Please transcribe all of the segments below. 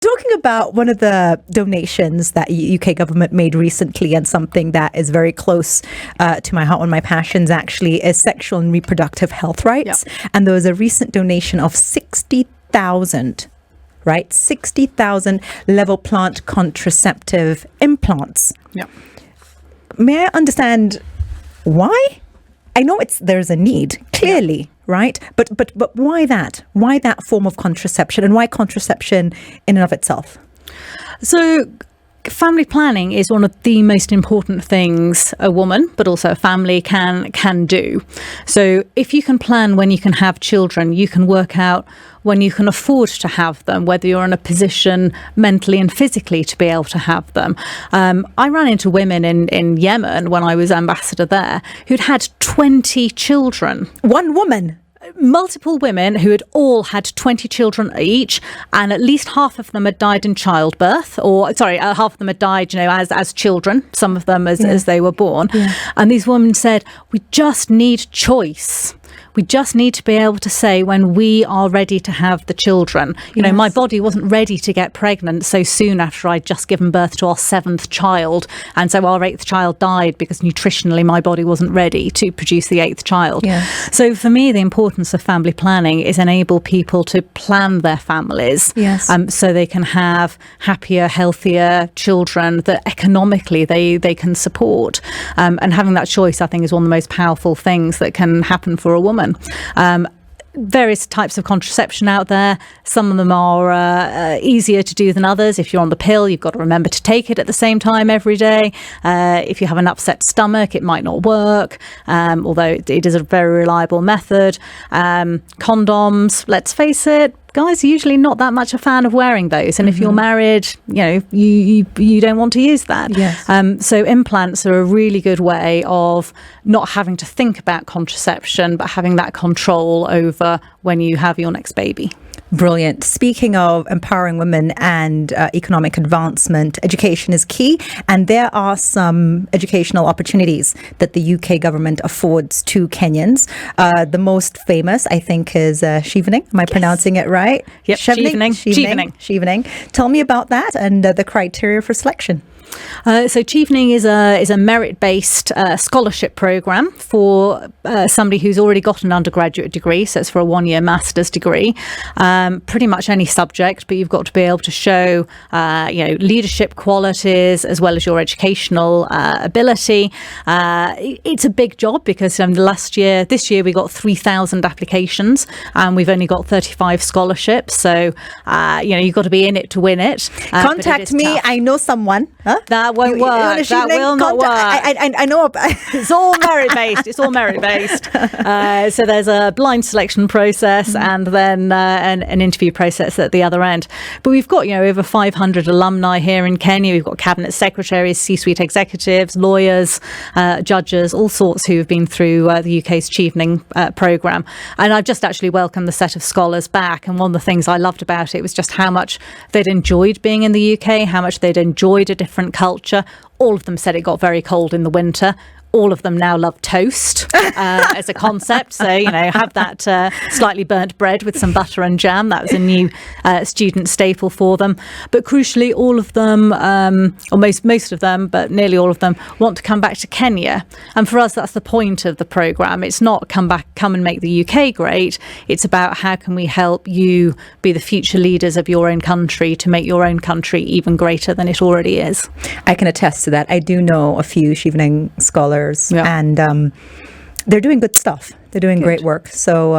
Talking about one of the donations that UK government made recently, and something that is very close to my heart, one of my passions actually, is sexual and reproductive health rights. Yeah. And there was a recent donation of 60,000, right? 60,000 level plant contraceptive implants. Yeah. May I understand why? I know there's a need, clearly. Yeah. Right? But why that? Why that form of contraception, and why contraception in and of itself? So family planning is one of the most important things a woman, but also a family can do. So if you can plan when you can have children, you can work out when you can afford to have them, whether you're in a position mentally and physically to be able to have them. I ran into women in Yemen when I was ambassador there who'd had 20 children. One woman? Multiple women who had all had 20 children each, and at least half of them had died in childbirth, half of them had died, as children, some of them as they were born. Yeah. And these women said, we just need choice. We just need to be able to say when we are ready to have the children. My body wasn't ready to get pregnant so soon after I'd just given birth to our 7th child. And so our 8th child died because nutritionally my body wasn't ready to produce the 8th child. Yeah. So for me, the importance of family planning is enable people to plan their families. Yes. So they can have happier, healthier children that economically they can support. And having that choice, I think, is one of the most powerful things that can happen for a woman. Various types of contraception out there. Some of them are easier to do than others. If you're on the pill, you've got to remember to take it at the same time every day. If you have an upset stomach, it might not work, although it is a very reliable method. Condoms, let's face it, guys are usually not that much a fan of wearing those, and if you're married, you don't want to use that. Yes. So implants are a really good way of not having to think about contraception, but having that control over when you have your next baby. Brilliant. Speaking of empowering women and economic advancement, education is key, and there are some educational opportunities that the UK government affords to Kenyans. The most famous, I think, is Chevening. Am I pronouncing it right? Yep, Chevening. Tell me about that and the criteria for selection. So Chevening is a merit-based scholarship program for somebody who's already got an undergraduate degree. So it's for a 1-year master's degree, pretty much any subject, but you've got to be able to show leadership qualities as well as your educational ability. It's a big job because this year we got 3,000 applications and we've only got 35 scholarships. So you've got to be in it to win it. Contact me. Tough. I know someone. Huh? That won't work. That will not work. I know. It's all merit-based. So there's a blind selection process and then an interview process at the other end. But we've got, over 500 alumni here in Kenya. We've got cabinet secretaries, C-suite executives, lawyers, judges, all sorts who have been through the UK's Chevening programme. And I've just actually welcomed the set of scholars back. And one of the things I loved about it was just how much they'd enjoyed being in the UK, how much they'd enjoyed a different culture. All of them said it got very cold in the winter. All of them now love toast as a concept. So, have that slightly burnt bread with some butter and jam. That was a new student staple for them. But crucially, all of them, or most of them, but nearly all of them, want to come back to Kenya. And for us, that's the point of the programme. It's not come and make the UK great. It's about how can we help you be the future leaders of your own country to make your own country even greater than it already is. I can attest to that. I do know a few Chevening scholars. Yeah. And they're doing good stuff. They're doing great work. So,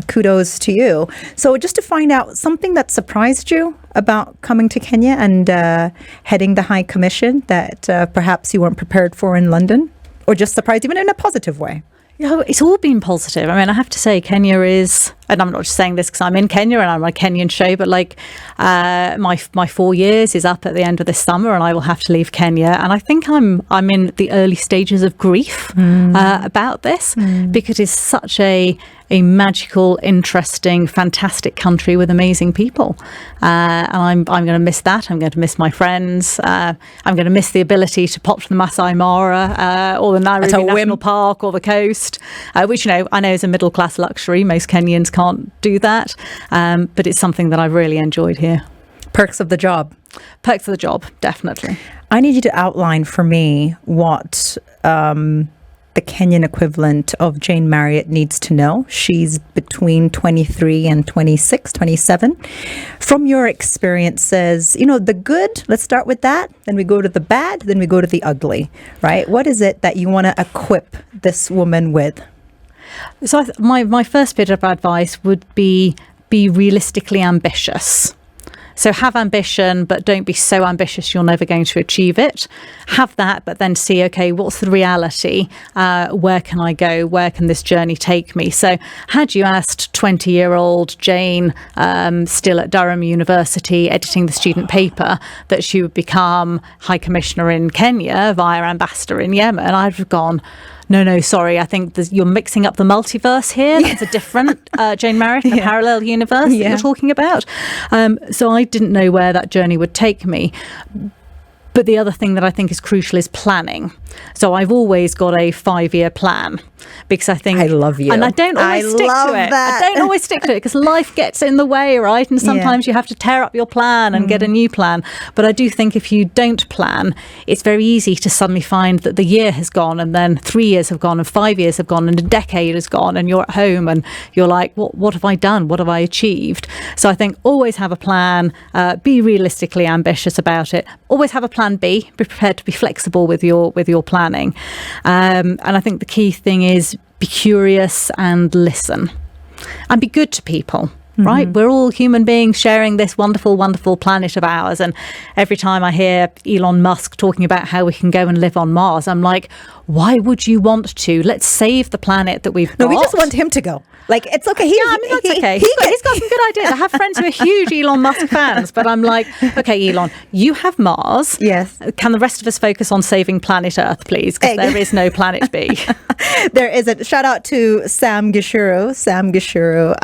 kudos to you. So just to find out something that surprised you about coming to Kenya and heading the High Commission that perhaps you weren't prepared for in London, or just surprised even in a positive way? It's all been positive. I mean, I have to say Kenya is, and I'm not just saying this because I'm in Kenya and I'm on a Kenyan show, but my 4 years is up at the end of this summer and I will have to leave Kenya. And I think I'm in the early stages of grief about this because it's such a magical, interesting, fantastic country with amazing people. And I'm going to miss that. I'm going to miss my friends. I'm going to miss the ability to pop to the Masai Mara or the Nairobi National Park or the coast, which, I know is a middle class luxury. Most Kenyans can't do that. But it's something that I've really enjoyed here. Perks of the job. Perks of the job, definitely. I need you to outline for me what the Kenyan equivalent of Jane Marriott needs to know. She's between 23 and 26, 27. From your experiences, the good, let's start with that. Then we go to the bad, then we go to the ugly, right? What is it that you want to equip this woman with? So my first bit of advice would be realistically ambitious. So have ambition, but don't be so ambitious you're never going to achieve it. Have that, but then see, okay, what's the reality? Where can I go? Where can this journey take me? So had you asked 20-year-old Jane, still at Durham University, editing the student paper, that she would become High Commissioner in Kenya via Ambassador in Yemen, I'd have gone, no, sorry, I think you're mixing up the multiverse here. That's a different Jane Marriott, a parallel universe that you're talking about. So I didn't know where that journey would take me. But the other thing that I think is crucial is planning. So I've always got a 5-year plan because I think... I love you. And I don't always stick to it. That. I don't always stick to it because life gets in the way, right? And sometimes you have to tear up your plan and get a new plan. But I do think if you don't plan, it's very easy to suddenly find that the year has gone and then 3 years have gone and 5 years have gone and a decade has gone and you're at home and you're like, what have I done? What have I achieved? So I think always have a plan, be realistically ambitious about it. Always have a plan B, be prepared to be flexible with your planning. And I think the key thing is be curious and listen and be good to people. Right? We're all human beings sharing this wonderful, wonderful planet of ours. And every time I hear Elon Musk talking about how we can go and live on Mars, I'm like, why would you want to? Let's save the planet that we've got. No, we just want him to go. Like, it's okay. That's okay. He's got some good ideas. I have friends who are huge Elon Musk fans, but I'm like, okay, Elon, you have Mars. Yes. Can the rest of us focus on saving planet Earth, please? Because there is no planet B. There isn't. Shout out to Sam Gishuru. Sam Gishuru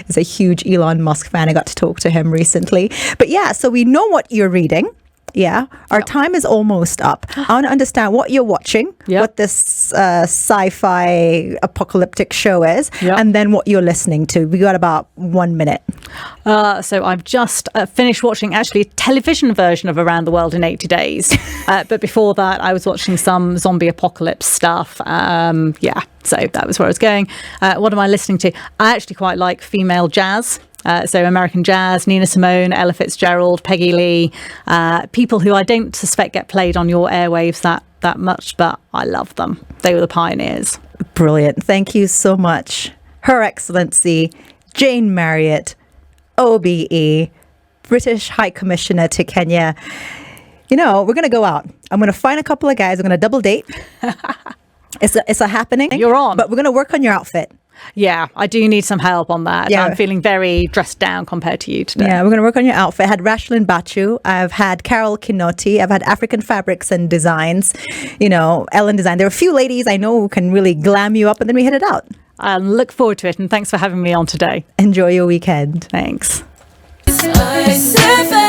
is a huge Elon Musk fan. I got to talk to him recently. But yeah, so we know what you're reading. Yeah, our time is almost up. I want to understand what you're watching, what this sci-fi apocalyptic show is, and then what you're listening to. We got about 1 minute. So I've just finished watching actually a television version of Around the World in 80 Days. But before that, I was watching some zombie apocalypse stuff. So that was where I was going. What am I listening to? I actually quite like female jazz. So American jazz, Nina Simone, Ella Fitzgerald, Peggy Lee, people who I don't suspect get played on your airwaves that much, but I love them. They were the pioneers. Brilliant. Thank you so much. Her Excellency, Jane Marriott, OBE, British High Commissioner to Kenya. We're going to go out. I'm going to find a couple of guys. I'm going to double date. It's a happening. You're on. But we're going to work on your outfit. Yeah, I do need some help on that. Yeah. I'm feeling very dressed down compared to you today. Yeah, we're going to work on your outfit. I had Rashlyn Bachu. I've had Carol Kinoti. I've had African Fabrics and Designs. Ellen Design. There are a few ladies I know who can really glam you up, and then we hit it out. I look forward to it, and thanks for having me on today. Enjoy your weekend. Thanks. SpiceFM.